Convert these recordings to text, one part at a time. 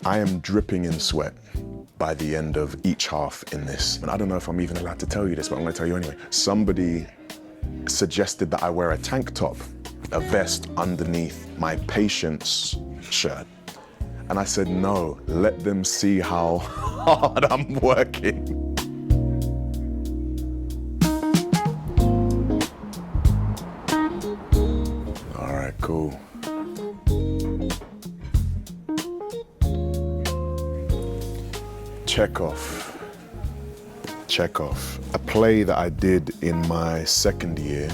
I am dripping in sweat by the end of each half in this. And I don't know if I'm even allowed to tell you this, but I'm gonna tell you anyway. Somebody suggested that I wear a tank top, a vest underneath my patient's shirt. And I said, no, let them see how hard I'm working. All right, cool. Chekhov. A play that I did in my second year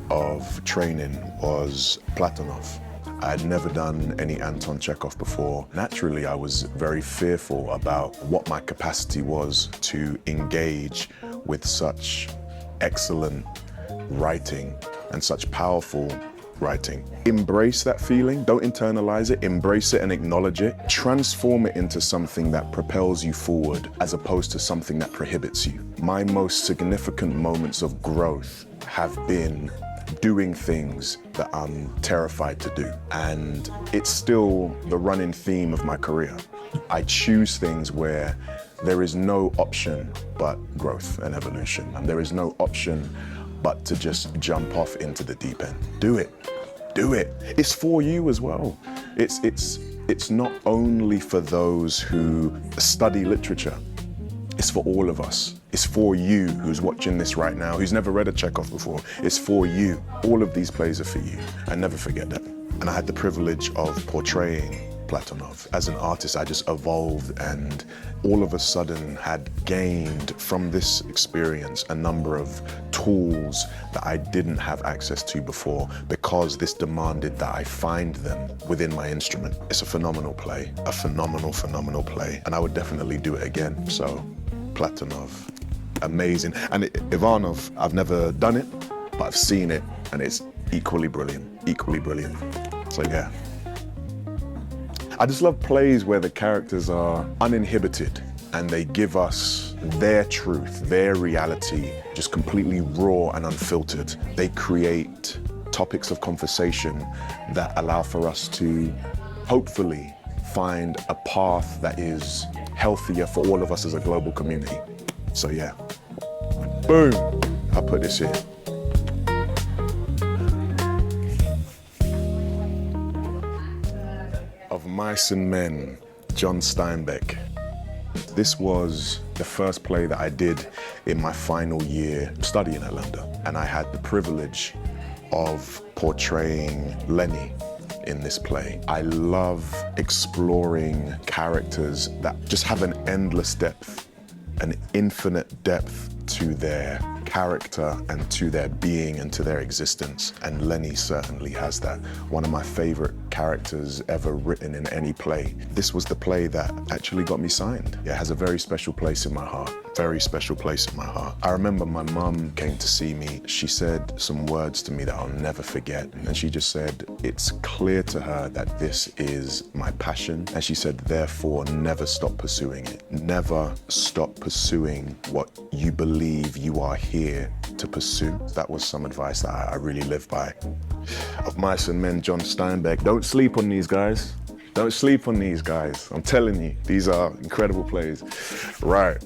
of training was Platonov. I had never done any Anton Chekhov before. Naturally, I was very fearful about what my capacity was to engage with such excellent writing and such powerful writing. Embrace that feeling, don't internalize it, embrace it and acknowledge it. Transform it into something that propels you forward as opposed to something that prohibits you. My most significant moments of growth have been doing things that I'm terrified to do. And it's still the running theme of my career. I choose things where there is no option but growth and evolution. And there is no option but to just jump off into the deep end. Do it. It's for you as well. It's not only for those who study literature. It's for all of us. It's for you who's watching this right now, who's never read a Chekhov before. It's for you. All of these plays are for you. And never forget that. And I had the privilege of portraying Platonov. As an artist, I just evolved and all of a sudden had gained from this experience a number of tools that I didn't have access to before because this demanded that I find them within my instrument. It's a phenomenal play, a phenomenal play, and I would definitely do it again. So, Platonov, amazing. And Ivanov, I've never done it, but I've seen it, and it's equally brilliant. So yeah. I just love plays where the characters are uninhibited and they give us their truth, their reality, just completely raw and unfiltered. They create topics of conversation that allow for us to hopefully find a path that is healthier for all of us as a global community. So yeah, boom, I'll put this here. Of Mice and Men, John Steinbeck. This was the first play that I did in my final year studying at London. And I had the privilege of portraying Lenny in this play. I love exploring characters that just have an endless depth, an infinite depth to their character and to their being and to their existence. And Lenny certainly has that. One of my favorite characters ever written in any play. This was the play that actually got me signed. It has a very special place in my heart. Very special place in my heart. I remember my mum came to see me. She said some words to me that I'll never forget. And she just said, it's clear to her that this is my passion. And she said, therefore, never stop pursuing it. Never stop pursuing what you believe you are here to pursue. That was some advice that I really live by. Of Mice and Men, John Steinbeck. Don't sleep on these guys. Don't sleep on these guys. I'm telling you, these are incredible plays. Right.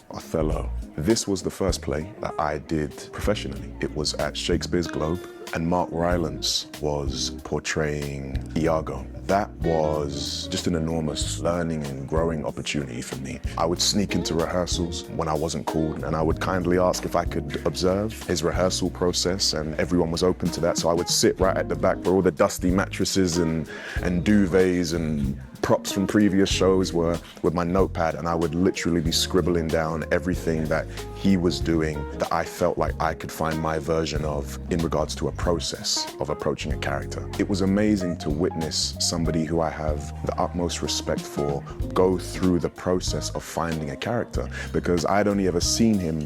Othello. This was the first play that I did professionally. It was at Shakespeare's Globe, and Mark Rylance was portraying Iago. That was just an enormous learning and growing opportunity for me. I would sneak into rehearsals when I wasn't called, and I would kindly ask if I could observe his rehearsal process, and everyone was open to that. So I would sit right at the back where all the dusty mattresses and duvets and props from previous shows were with my notepad, and I would literally be scribbling down everything that he was doing that I felt like I could find my version of in regards to a process of approaching a character. It was amazing to witness somebody who I have the utmost respect for go through the process of finding a character, because I'd only ever seen him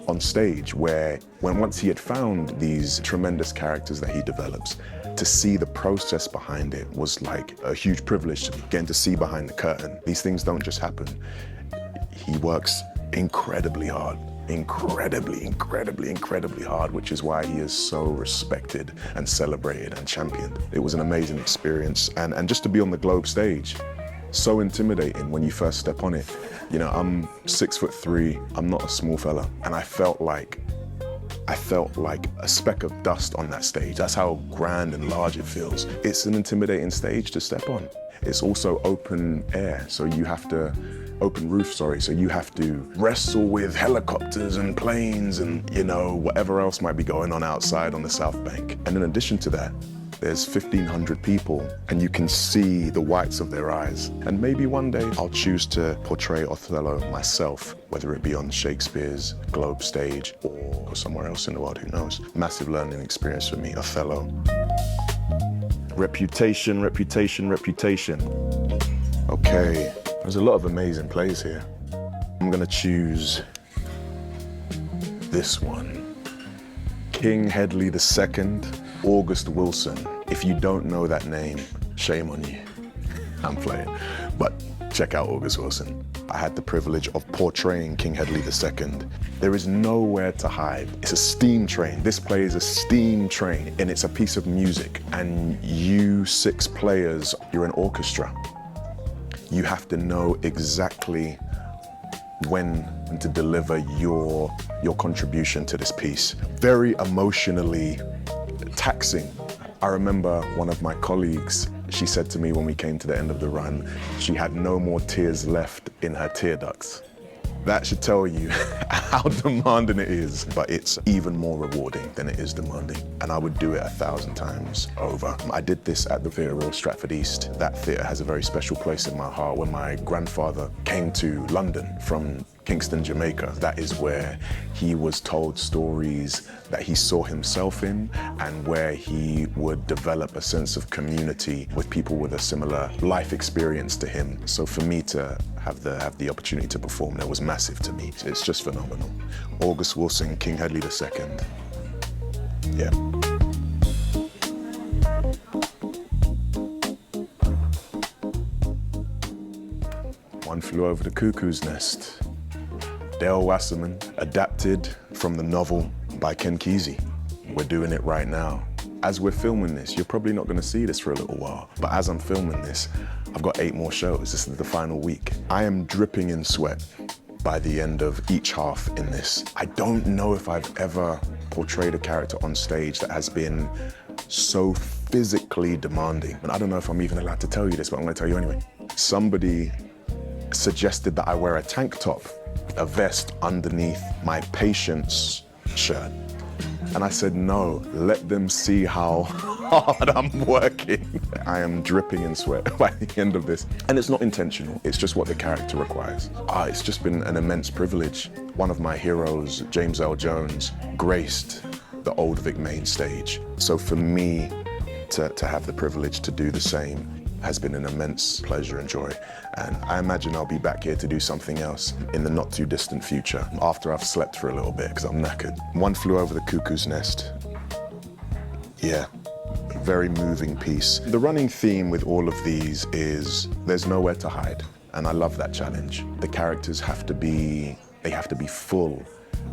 on stage where once he had found these tremendous characters that he develops, to see the process behind it was like a huge privilege to me, getting to see behind the curtain. These things don't just happen. He works incredibly hard. incredibly, incredibly, incredibly hard, which is why he is so respected and celebrated and championed. It was an amazing experience. And just to be on the globe stage, so intimidating when you first step on it. You know, I'm 6'3", I'm not a small fella. And I felt like a speck of dust on that stage. That's how grand and large it feels. It's an intimidating stage to step on. It's also open air, so you have to, open roof, sorry, so you have to wrestle with helicopters and planes and, you know, whatever else might be going on outside on the South Bank. And in addition to that, there's 1,500 people and you can see the whites of their eyes. And maybe one day I'll choose to portray Othello myself, whether it be on Shakespeare's globe stage or somewhere else in the world, who knows. Massive learning experience for me, Othello. Reputation, reputation, reputation. Okay, there's a lot of amazing plays here. I'm gonna choose this one. King Hedley II, August Wilson. If you don't know that name, shame on you. I'm playing, but check out August Wilson. I had the privilege of portraying King Hedley II. There is nowhere to hide. It's a steam train. This play is a steam train, and it's a piece of music. And you 6 players, you're an orchestra. You have to know exactly when to deliver your contribution to this piece. Very emotionally taxing. I remember one of my colleagues, she said to me when we came to the end of the run, she had no more tears left in her tear ducts. That should tell you how demanding it is, but it's even more rewarding than it is demanding. And I would do it 1,000 times over. I did this at the Theatre Royal Stratford East. That theatre has a very special place in my heart. When my grandfather came to London from Kingston, Jamaica, that is where he was told stories that he saw himself in and where he would develop a sense of community with people with a similar life experience to him. So for me to have the opportunity to perform there was massive to me. It's just phenomenal. August Wilson, King Hedley II. Yeah. One Flew Over the Cuckoo's Nest. Dale Wasserman, adapted from the novel by Ken Kesey. We're doing it right now. As we're filming this, you're probably not gonna see this for a little while, but as I'm filming this, I've got 8 more shows. This is the final week. I am dripping in sweat by the end of each half in this. I don't know if I've ever portrayed a character on stage that has been so physically demanding. And I don't know if I'm even allowed to tell you this, but I'm gonna tell you anyway. Somebody suggested that I wear a tank top, a vest underneath my patient's shirt. And I said, no, let them see how hard I'm working. I am dripping in sweat by the end of this. And it's not intentional, it's just what the character requires. It's just been an immense privilege. One of my heroes, James L. Jones, graced the Old Vic main stage. So for me to have the privilege to do the same has been an immense pleasure and joy. And I imagine I'll be back here to do something else in the not too distant future, after I've slept for a little bit, because I'm knackered. One Flew Over the Cuckoo's Nest. Yeah, very moving piece. The running theme with all of these is there's nowhere to hide. And I love that challenge. The characters have to be full.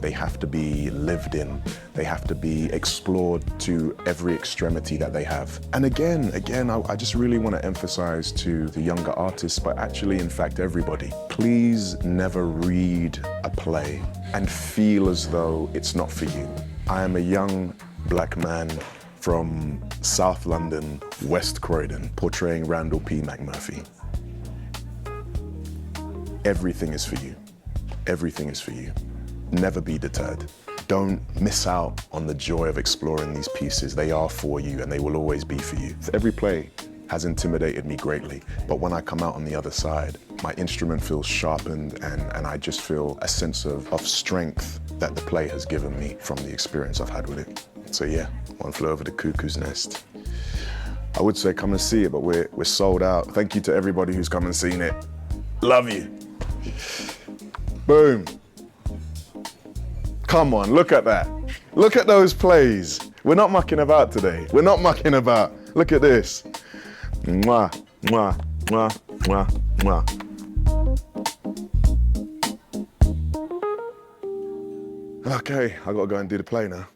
They have to be lived in. They have to be explored to every extremity that they have. And again, I just really want to emphasize to the younger artists, but actually, in fact, everybody, please never read a play and feel as though it's not for you. I am a young black man from South London, West Croydon, portraying Randall P. McMurphy. Everything is for you. Everything is for you. Never be deterred. Don't miss out on the joy of exploring these pieces. They are for you and they will always be for you. Every play has intimidated me greatly, but when I come out on the other side, my instrument feels sharpened and I just feel a sense of strength that the play has given me from the experience I've had with it. So yeah, One Flew Over the Cuckoo's Nest. I would say come and see it, but we're sold out. Thank you to everybody who's come and seen it. Love you. Boom. Come on, look at that. Look at those plays. We're not mucking about today. We're not mucking about. Look at this. Mwah, mwah, mwah, mwah, mwah. Okay, I gotta go and do the play now.